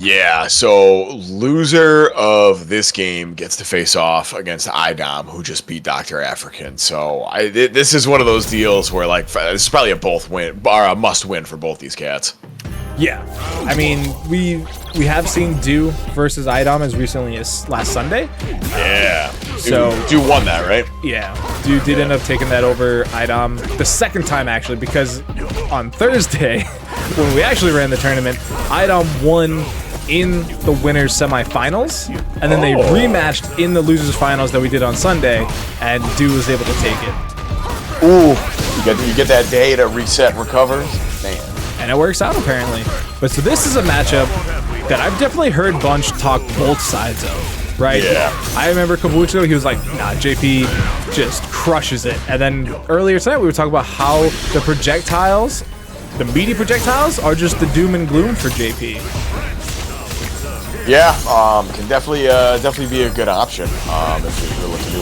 Yeah, so loser of this game gets to face off against IDOM, who just beat Dr. African. So this is one of those deals where like this is probably a both win or a must win for both these cats. Yeah, I mean we have seen Du versus IDOM as recently as last Sunday. Yeah, So Du won that, right? yeah, Du did end up taking that over IDOM the second time actually, because on Thursday when we actually ran the tournament, IDOM won in the winners semifinals, and then they rematched in the losers finals that we did on Sunday, and Du was able to take it. Ooh, you get that day to reset and recover, man. And it works out apparently. But so this is a matchup that I've definitely heard Bunch talk both sides of, right? Yeah. I remember a couple weeks ago he was like, nah, JP just crushes it. And then earlier tonight we were talking about how the projectiles, the meaty projectiles, are just the doom and gloom for JP. Yeah, can definitely be a good option if you're looking to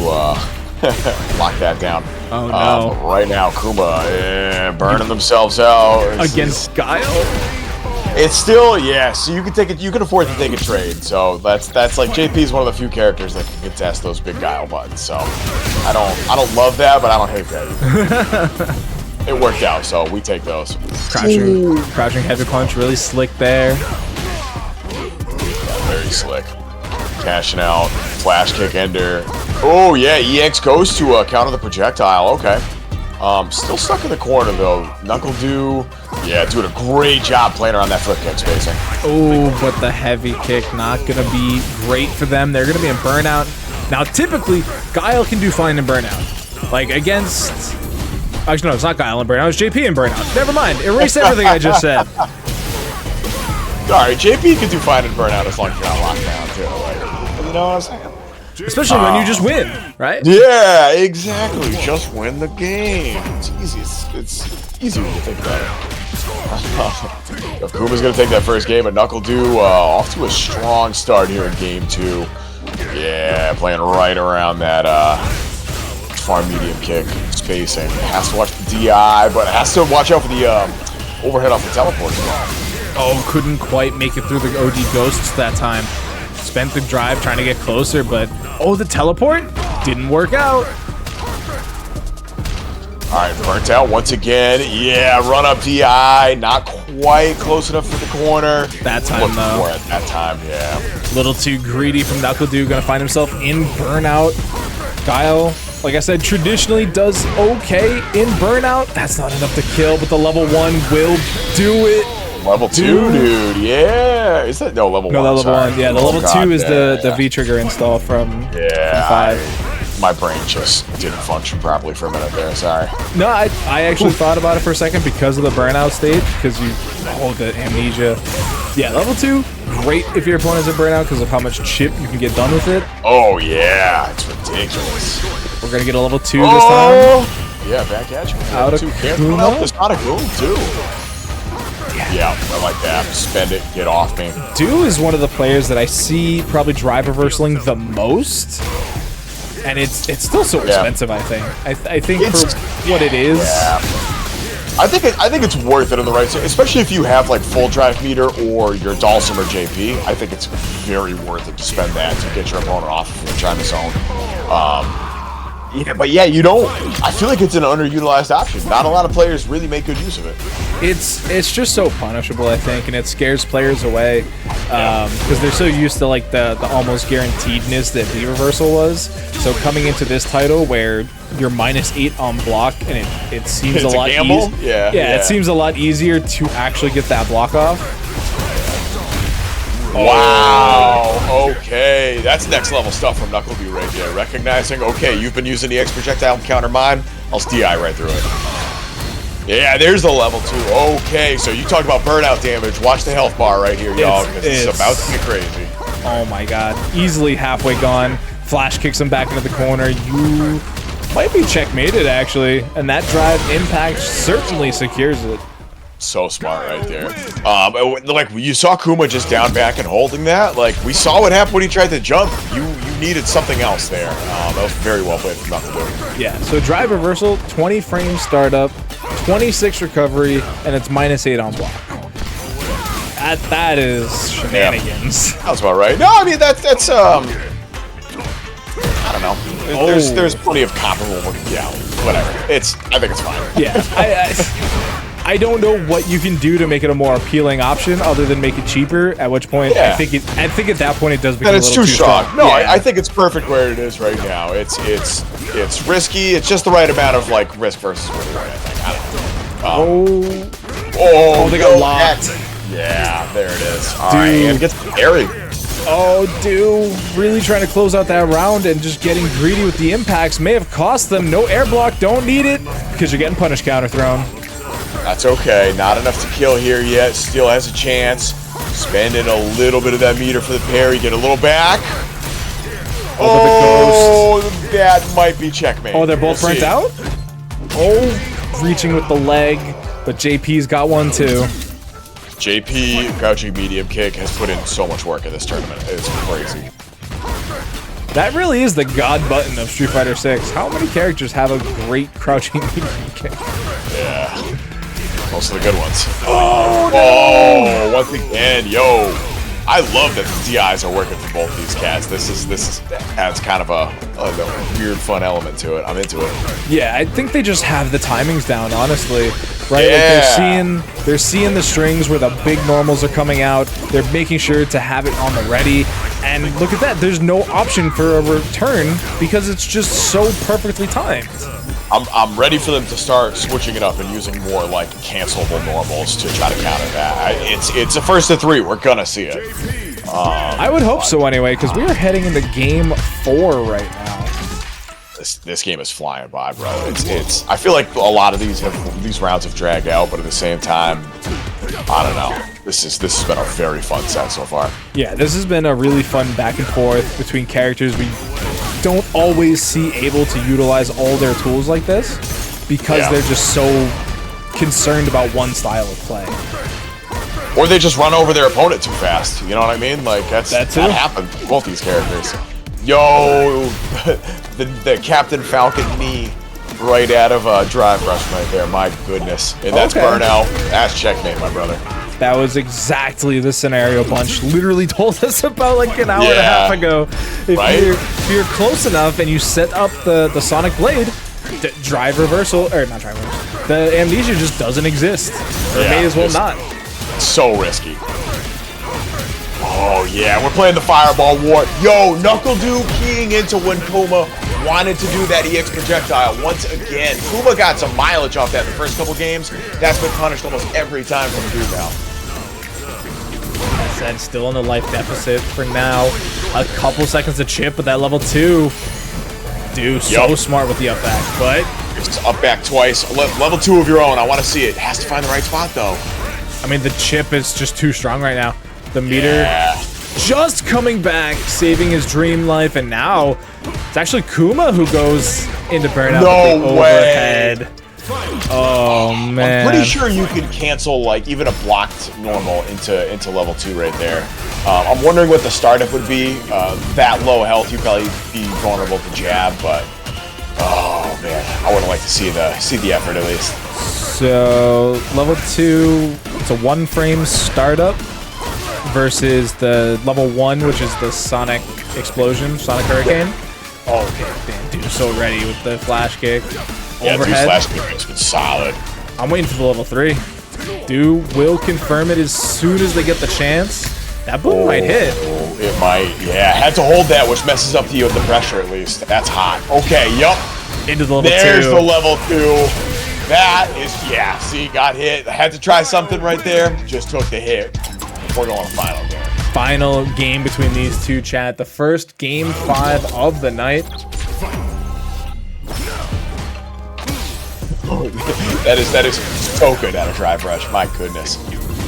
lock that down. Oh no! Right now, Kuma burning themselves out Against Guile. It's still so you can take it. You can afford to take a trade. So that's like JP is one of the few characters that can contest those big Guile buttons. So I don't love that, but I don't hate that either. It worked out, so we take those. Crouching heavy punch, really slick there. Very slick. Cashing out. Flash kick ender. Oh, yeah. EX goes to counter the projectile. Okay. Still stuck in the corner, though. NuckleDu, doing a great job playing around that flip kick spacing. Oh, but the heavy kick not going to be great for them. They're going to be in burnout. Now, typically, Guile can do fine in burnout. Like, against... Actually, no, it's not Guile in burnout. It's JP in burnout. Never mind. Erase everything I just said. Alright, JP can do fine in burnout as long as you're not locked down, too. Like, you know what I'm saying? Especially when you just win, right? Yeah, exactly. Just win the game. It's easy. It's easy when you think about it. Kuma's going to take that first game, but NuckleDu off to a strong start here in game 2. Yeah, playing right around that far medium kick spacing. Has to watch the DI, but has to watch out for the overhead off the teleport as well. Oh, couldn't quite make it through the OD ghosts that time. Spent the drive trying to get closer, but the teleport didn't work out. Alright, burnt out once again. Yeah, run up DI. Not quite close enough for the corner. That time, though. At that time, yeah. Little too greedy from NuckleDu. Gonna find himself in burnout. Guile, like I said, traditionally does okay in burnout. That's not enough to kill, but the level 1 will do it. Level 2, dude. Yeah. Is that level 1? No, level 1. Yeah, the level 2 is the V trigger install from 5. My brain just didn't function properly for a minute there. Sorry. No, I actually thought about it for a second because of the burnout state, because you the amnesia. Yeah, level 2, great if your opponent's in burnout because of how much chip you can get done with it. Oh yeah, it's ridiculous. We're gonna get a level 2 this time. Yeah, back at you. Out of Kuma. It's not a goon too. Yeah, I like that. Spend it, get off me. Du is one of the players that I see probably drive reversaling the most, and it's still so expensive. I think. I think for what it is. Yeah. I think it's worth it in the right side, especially if you have like full drive meter or your Dulcimer JP. I think it's very worth it to spend that to get your opponent off of your China zone. You don't. I feel like it's an underutilized option. Not a lot of players really make good use of it. It's just so punishable, I think, and it scares players away because they're so used to like the almost guaranteedness that V reversal was. So coming into this title where you're -8 on block and it seems a lot easier. Yeah, it seems a lot easier to actually get that block off. Wow, okay. That's next level stuff from NuckleDu right there. Recognizing, okay, you've been using the X projectile to counter mine, I'll DI right through it. Yeah, there's the level 2. Okay, so you talk about burnout damage. Watch the health bar right here, y'all, because it's about to get crazy. Oh my god. Easily halfway gone. Flash kicks him back into the corner. You might be checkmated, actually. And that drive impact certainly secures it. So smart right there. Like you saw Kuma just down back and holding that. Like we saw what happened when he tried to jump. You needed something else there. That was very well played from NuckleDu. Yeah. So drive reversal, 20 frames startup, 26 recovery, and it's -8 on block. That is shenanigans. Yeah. That's about right. No, I mean that's I don't know. There's plenty of comparable. Yeah, whatever. I think it's fine. Yeah, I don't know what you can do to make it a more appealing option other than make it cheaper. At which point, I think at that point it does become a little too strong. No, yeah. I think it's perfect where it is right now. It's risky. It's just the right amount of like risk versus reward. I think. I don't know. They got locked. Yeah, there it is. All right, and gets carried. Oh, dude, really trying to close out that round and just getting greedy with the impacts may have cost them. No air block, don't need it because you're getting punish counter thrown. That's okay. Not enough to kill here yet. Still has a chance. Spending a little bit of that meter for the parry. Get a little back. Oh, that might be checkmate. Oh, they're both burnt out? Oh, reaching with the leg, but JP's got one too. JP, crouching medium kick, has put in so much work in this tournament. It's crazy. That really is the god button of Street Fighter 6. How many characters have a great crouching medium kick? Yeah. Most of the good ones. Oh, no! Oh, once again, yo. I love that the DIs are working for both these cats. This adds kind of a weird, fun element to it. I'm into it. Yeah, I think they just have the timings down, honestly. Right? Yeah. Like they're seeing the strings where the big normals are coming out. They're making sure to have it on the ready. And look at that. There's no option for a return because it's just so perfectly timed. I'm ready for them to start switching it up and using more like cancelable normals to try to counter that. It's a first of 3. We're gonna see it. I would hope so anyway, because we are heading into game 4 right now. This game is flying by, bro. I feel like a lot of these rounds have dragged out, but at the same time, I don't know. This has been a very fun set so far. Yeah, this has been a really fun back and forth between characters we don't always see able to utilize all their tools like this because they're just so concerned about one style of play. Or they just run over their opponent too fast. You know what I mean? Like that happened to both these characters. Yo, the Captain Falcon knee right out of a drive rush right there. My goodness. And that's burnout. That's checkmate, my brother. That was exactly the scenario Bunch literally told us about like an hour and a half ago. If you're close enough and you set up the Sonic Blade, drive reversal, or not drive reversal, the amnesia just doesn't exist. Or may as well not. So risky. Oh yeah, we're playing the Fireball War. Yo, NuckleDu keying into when Kuma wanted to do that EX projectile once again. Kuma got some mileage off that in the first couple games. That's been punished almost every time from Dude now. I said still in the life deficit for now. A couple seconds to chip with that level 2. Dude, so smart with the up back, but it's up back twice. Level 2 of your own. I want to see it. Has to find the right spot though. I mean, the chip is just too strong right now. The meter just coming back, saving his dream life, and now it's actually Kuma who goes into burnout with the overhead. Oh man! I'm pretty sure you can cancel like even a blocked normal into level 2 right there. I'm wondering what the startup would be. That low health, you probably be vulnerable to jab, but oh man, I would like to see the effort at least. So level 2, it's a 1-frame startup versus the level 1, which is the Sonic Explosion, Sonic Hurricane. Oh, damn, dude, so ready with the flash kick. Overhead. Flash kick has been solid. I'm waiting for the level 3. Du will confirm it as soon as they get the chance. That boom might hit. It might, yeah. Had to hold that, which messes up the pressure at least. That's hot. Okay, yup. Into the level 2. There's the level 2. That is, see, got hit. I had to try something right there. Just took the hit. We're going to final game. Final game between these two, chat. The first game 5 of the night. That is so good out of drive rush. My goodness.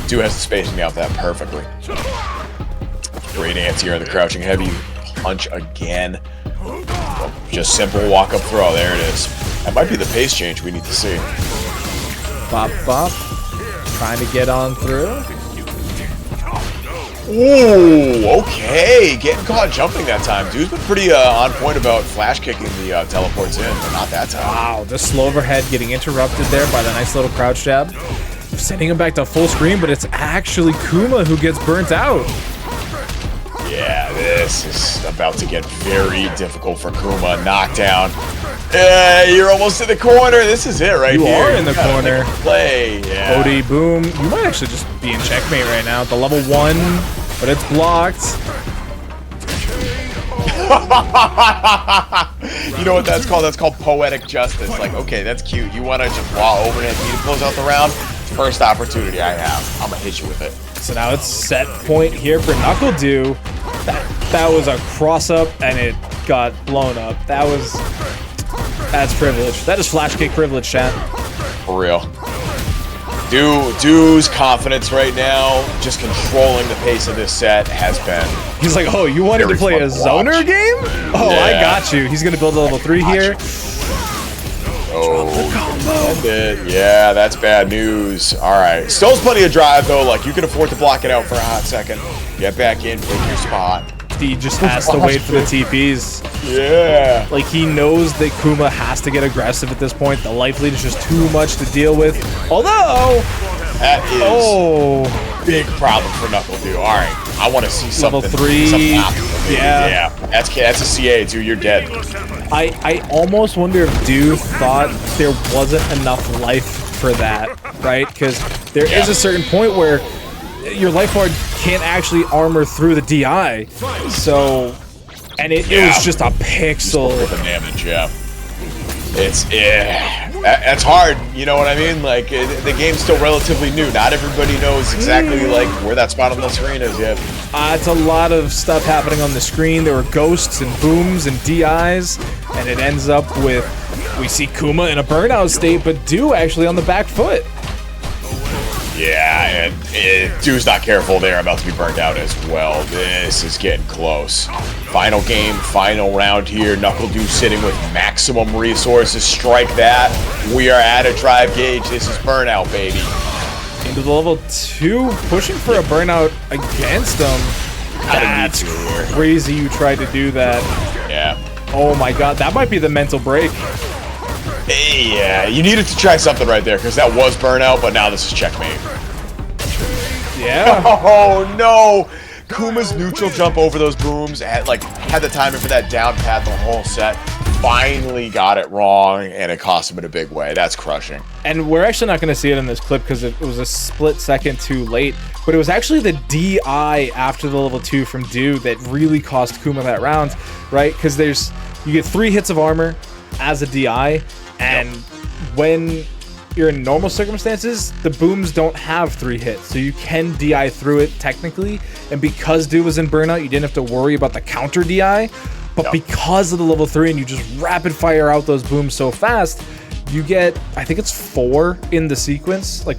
Du has to space me out that perfectly. Great anti-air in the crouching heavy punch again. Just simple walk up throw. There it is. That might be the pace change we need to see. Bop, bop. Trying to get on through. Ooh, okay. Getting caught jumping that time. Dude's been pretty on point about flash kicking the teleports in, but not that time. Wow, the slow overhead getting interrupted there by the nice little crouch jab. sending him back to full screen, but it's actually Kuma who gets burnt out. Yeah, this is about to get very difficult for Kuma. Knockdown. You're almost in the corner. This is it right here. You are in the gotta corner. Play. Yeah. OD boom. You might actually just be in checkmate right now. The level 1, but it's blocked. You know what that's called? That's called poetic justice. Like, okay, that's cute. You want to just raw overhead me to close out the round? First opportunity I have. I'm gonna hit you with it. So now it's set point here for NuckleDu. That was a cross up and it got blown up. That's privilege. That is flash kick privilege, chat. For real. Du's confidence right now, just controlling the pace of this set, has been. He's like, oh, you wanted to play a zoner game? Oh, yeah. I got you. He's gonna build a level 3 here. Oh, yeah, that's bad news. All right, still has plenty of drive though. Like you can afford to block it out for a hot second. Get back in, pick your spot. He just has to wait for the TPs. Yeah. Like he knows that Kuma has to get aggressive at this point. The life lead is just too much to deal with. Although that is big problem for NuckleDu. All right, I want to see something. Level 3. Yeah. That's a CA, dude. You're dead. I almost wonder if Du thought there wasn't enough life for that, right? Because there is a certain point where your life bar can't actually armor through the DI. So, and it was just a pixel. With the damage, It's hard, you know what I mean? Like, the game's still relatively new. Not everybody knows exactly, like, where that spot on the screen is yet. It's a lot of stuff happening on the screen. There were ghosts and booms and DIs, and it ends up with, we see Kuma in a burnout state, but Du actually on the back foot. Yeah, and Du's not careful there, about to be burnt out as well. This is getting close. Final game, final round here. NuckleDu sitting with maximum resources. Strike that. We are at a drive gauge. This is burnout, baby. Into the level 2, pushing for a burnout against him. That's crazy you tried to do that. Yeah. Oh my god, that might be the mental break. Yeah, you needed to try something right there, because that was burnout, but now this is checkmate. Yeah. Oh no! Kuma's neutral jump over those booms, had the timing for that down pat the whole set. Finally got it wrong, and it cost him in a big way. That's crushing. And we're actually not going to see it in this clip because it was a split second too late. But it was actually the DI after the level 2 from Du that really cost Kuma that round, right? Because you get 3 hits of armor as a DI, and when you're in normal circumstances, the booms don't have 3 hits, so you can DI through it technically. And because Du was in burnout, you didn't have to worry about the counter DI. But because of the level 3 and you just rapid fire out those booms so fast, you get, I think it's 4 in the sequence, like